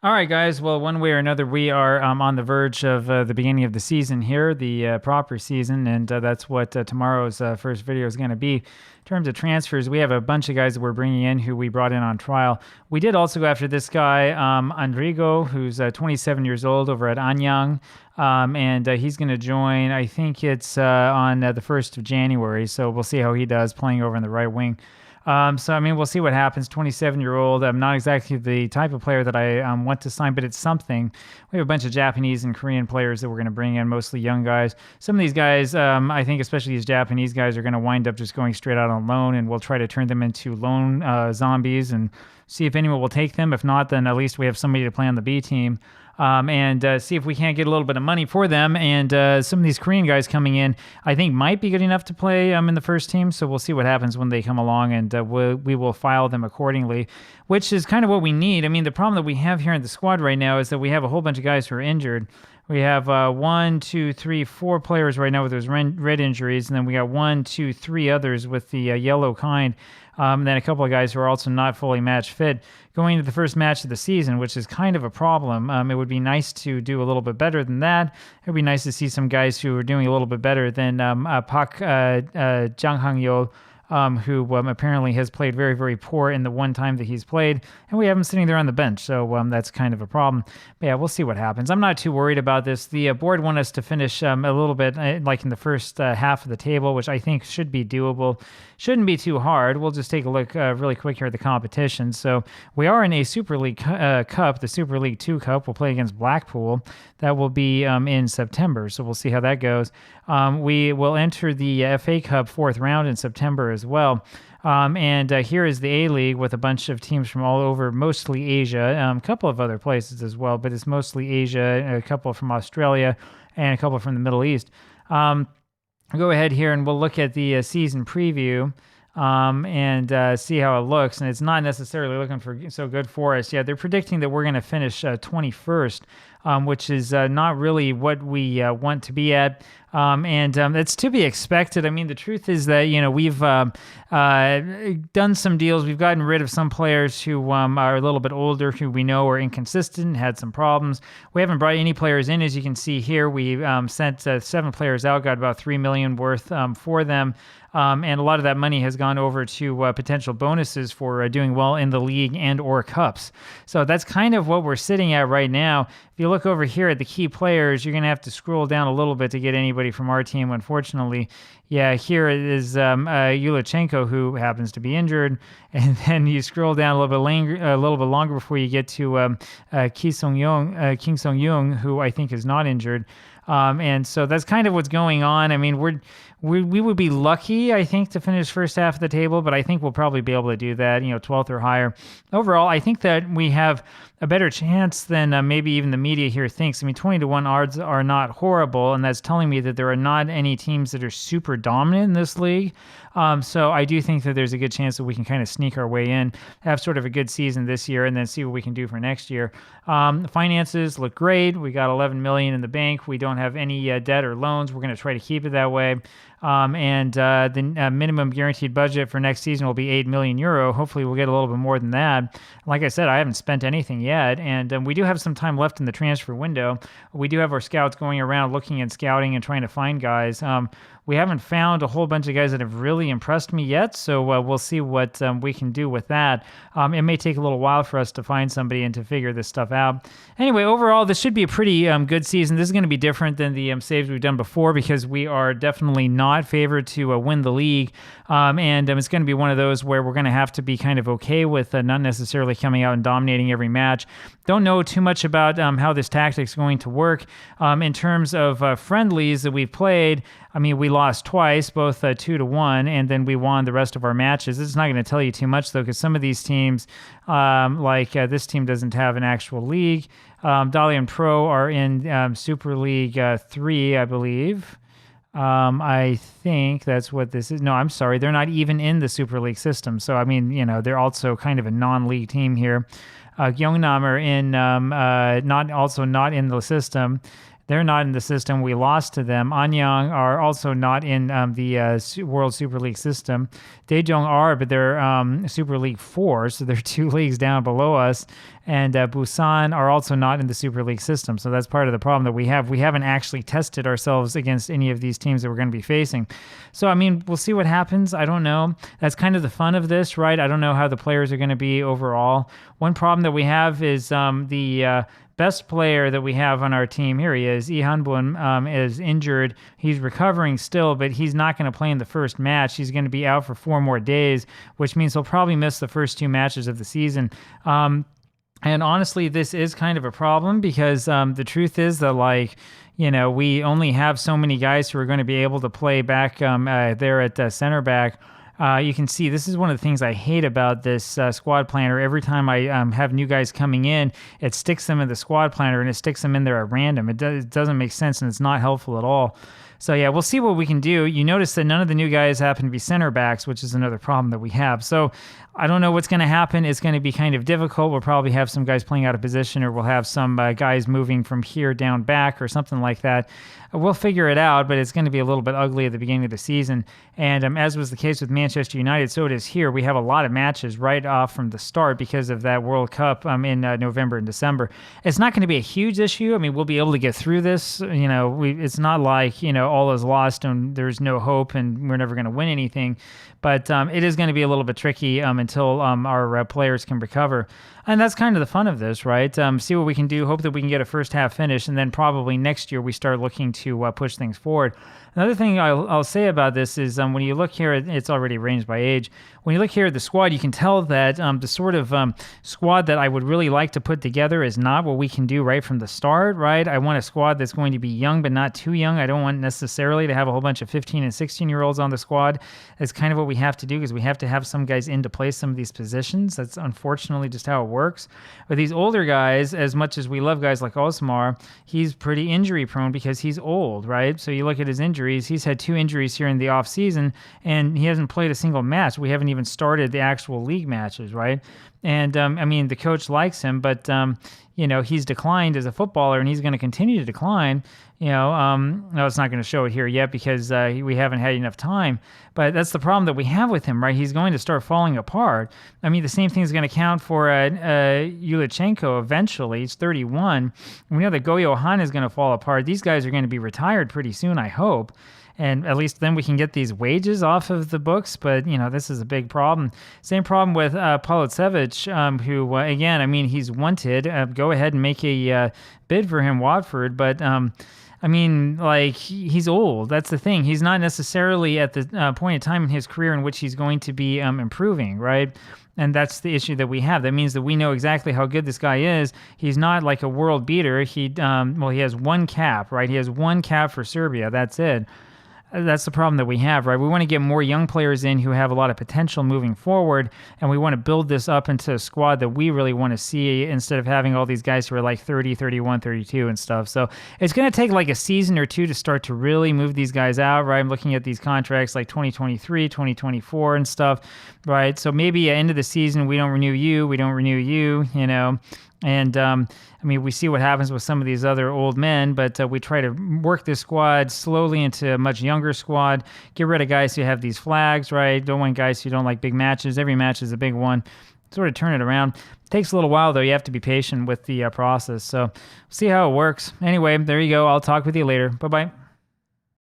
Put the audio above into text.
All right, guys. Well, one way or another, we are on the verge of the beginning of the season here, the proper season, and that's what tomorrow's first video is going to be. In terms of transfers, we have a bunch of guys that we're bringing in who we brought in on trial. We did also go after this guy, Andrigo, who's 27 years old over at Anyang, and he's going to join, I think it's on the 1st of January, so we'll see how he does playing over in the right wing. So, I mean, we'll see what happens. 27-year-old. I'm not exactly the type of player that I want to sign, but it's something. We have a bunch of Japanese and Korean players that we're going to bring in, mostly young guys. Some of these guys, I think especially these Japanese guys, are going to wind up just going straight out on loan, and we'll try to turn them into loan zombies and see if anyone will take them. If not, then at least we have somebody to play on the B team. And see if we can't get a little bit of money for them. And some of these Korean guys coming in, I think, might be good enough to play in the first team. So we'll see what happens when they come along, and we will file them accordingly, which is kind of what we need. I mean, the problem that we have here in the squad right now is that we have a whole bunch of guys who are injured. We have 1, 2, 3, 4 players right now with those red injuries, and then we got 1, 2, 3 others with the yellow kind. And then a couple of guys who are also not fully match fit going into the first match of the season, which is kind of a problem. It would be nice to do a little bit better than that. It would be nice to see some guys who are doing a little bit better than Park Jang-hang-yo, who apparently has played very, very poor in the one time that he's played, and we have him sitting there on the bench, so that's kind of a problem. But yeah, we'll see what happens. I'm not too worried about this. The board want us to finish a little bit like in the first half of the table, which I think should be doable. Shouldn't be too hard. We'll just take a look really quick here at the competition. So we are in a Super League Cup, the Super League 2 Cup. We'll play against Blackpool. That will be in September, so we'll see how that goes. We will enter the FA Cup 4th round in September as well. And here is the A-League with a bunch of teams from all over, mostly Asia, a couple of other places as well, but it's mostly Asia, a couple from Australia, and a couple from the Middle East. I'll go ahead here and we'll look at the season preview and see how it looks. And it's not necessarily looking so good for us. Yeah, they're predicting that we're going to finish 21st, which is not really what we want to be at. And it's to be expected. I mean, the truth is that, we've done some deals. We've gotten rid of some players who are a little bit older, who we know are inconsistent, had some problems. We haven't brought any players in. As you can see here, we sent 7 players out, got about $3 million worth for them. And a lot of that money has gone over to potential bonuses for doing well in the league and or cups. So that's kind of what we're sitting at right now. If you look over here at the key players, you're going to have to scroll down a little bit to get anybody from our team, unfortunately. Yeah, here is Yulachenko, who happens to be injured. And then you scroll down a little bit longer before you get to Kim Sung-young, who I think is not injured. And so that's kind of what's going on. I mean, we would be lucky, I think, to finish first half of the table, but I think we'll probably be able to do that, 12th or higher. Overall, I think that we have a better chance than maybe even the media here thinks. I mean, 20-1 odds are not horrible, and that's telling me that there are not any teams that are super dominant in this league. So I do think that there's a good chance that we can kind of sneak our way in, have sort of a good season this year, and then see what we can do for next year. The finances look great. We got $11 million in the bank. We don't have any debt or loans. We're going to try to keep it that way. And the minimum guaranteed budget for next season will be €8 million. Hopefully we'll get a little bit more than that. Like I said, I haven't spent anything yet, and we do have some time left in the transfer window. We do have our scouts going around looking and scouting and trying to find guys. We haven't found a whole bunch of guys that have really impressed me yet, so we'll see what we can do with that. It may take a little while for us to find somebody and to figure this stuff out. Anyway, overall, this should be a pretty good season. This is going to be different than the saves we've done before because we are definitely not favored to win the league, and it's going to be one of those where we're going to have to be kind of okay with not necessarily coming out and dominating every match. Don't know too much about how this tactic's going to work. In terms of friendlies that we've played, I mean, we lost twice, both 2-1, and then we won the rest of our matches. It's not going to tell you too much, though, because some of these teams, like this team doesn't have an actual league. Dalian Pro are in Super League 3, I believe. I think that's what this is. No, I'm sorry. They're not even in the Super League system. So, I mean, they're also kind of a non-league team here. Gyeongnam are in, not in the system. They're not in the system. We lost to them. Anyang are also not in the World Super League system. Daejeong are, but they're Super League 4, so they're 2 leagues down below us. And Busan are also not in the Super League system. So that's part of the problem that we have. We haven't actually tested ourselves against any of these teams that we're going to be facing. So, I mean, we'll see what happens. I don't know. That's kind of the fun of this, right? I don't know how the players are going to be overall. One problem that we have is the best player that we have on our team, here he is, Lee Han-bun, is injured. He's recovering still, but he's not going to play in the first match. He's going to be out for 4 more days, which means he'll probably miss the first 2 matches of the season. And honestly, this is kind of a problem because the truth is that, like, you know, we only have so many guys who are going to be able to play back there at center back. You can see this is one of the things I hate about this squad planner. Every time I have new guys coming in, it sticks them in the squad planner and it sticks them in there at random. It doesn't make sense and it's not helpful at all. So yeah, we'll see what we can do. You notice that none of the new guys happen to be center backs, which is another problem that we have. So I don't know what's going to happen. It's going to be kind of difficult. We'll probably have some guys playing out of position, or we'll have some guys moving from here down back or something like that. We'll figure it out, but it's going to be a little bit ugly at the beginning of the season. And as was the case with Manchester United, so it is here. We have a lot of matches right off from the start because of that World Cup in November and December. It's not going to be a huge issue. I mean, we'll be able to get through this. You know, it's not like, you know, all is lost and there's no hope and we're never going to win anything. But it is going to be a little bit tricky until our players can recover. And that's kind of the fun of this, right? See what we can do, hope that we can get a first half finish, and then probably next year we start looking to push things forward. Another thing I'll say about this is when you look here, it's already arranged by age. When you look here at the squad, you can tell that the sort of squad that I would really like to put together is not what we can do right from the start, right? I want a squad that's going to be young but not too young. I don't want necessarily to have a whole bunch of 15 and 16-year-olds on the squad. That's kind of what we have to do because we have to have some guys in to play some of these positions. That's unfortunately just how it works. But these older guys, as much as we love guys like Osmar, he's pretty injury prone because he's old, right? So you look at his injuries. He's had 2 injuries here in the off season, and he hasn't played a single match. We haven't even started the actual league matches, right? And I mean, the coach likes him, but you know, he's declined as a footballer, and he's going to continue to decline. You know, no, it's not going to show it here yet because we haven't had enough time. But that's the problem that we have with him, right? He's going to start falling apart. I mean, the same thing is going to count for Yulichenko eventually. He's 31. We know that Goyo Han is going to fall apart. These guys are going to be retired pretty soon, I hope. And at least then we can get these wages off of the books. But, you know, this is a big problem. Same problem with Polocevic, who, again, I mean, he's wanted. Go ahead and make a bid for him, Watford. But, I mean, like, he's old. That's the thing. He's not necessarily at the point in time in his career in which he's going to be improving, right? And that's the issue that we have. That means that we know exactly how good this guy is. He's not like a world beater. He has 1 cap, right? He has 1 cap for Serbia. That's it. That's the problem that we have, right? We want to get more young players in who have a lot of potential moving forward, and we want to build this up into a squad that we really want to see instead of having all these guys who are like 30, 31, 32 and stuff. So it's going to take like a season or 2 to start to really move these guys out, right? I'm looking at these contracts like 2023, 2024 and stuff, right? So maybe at the end of the season, we don't renew you, you know. And, I mean, we see what happens with some of these other old men, but we try to work this squad slowly into a much younger squad, get rid of guys who have these flags, right? Don't want guys who don't like big matches. Every match is a big one. Sort of turn it around. It takes a little while, though. You have to be patient with the process. So see how it works. Anyway, there you go. I'll talk with you later. Bye-bye.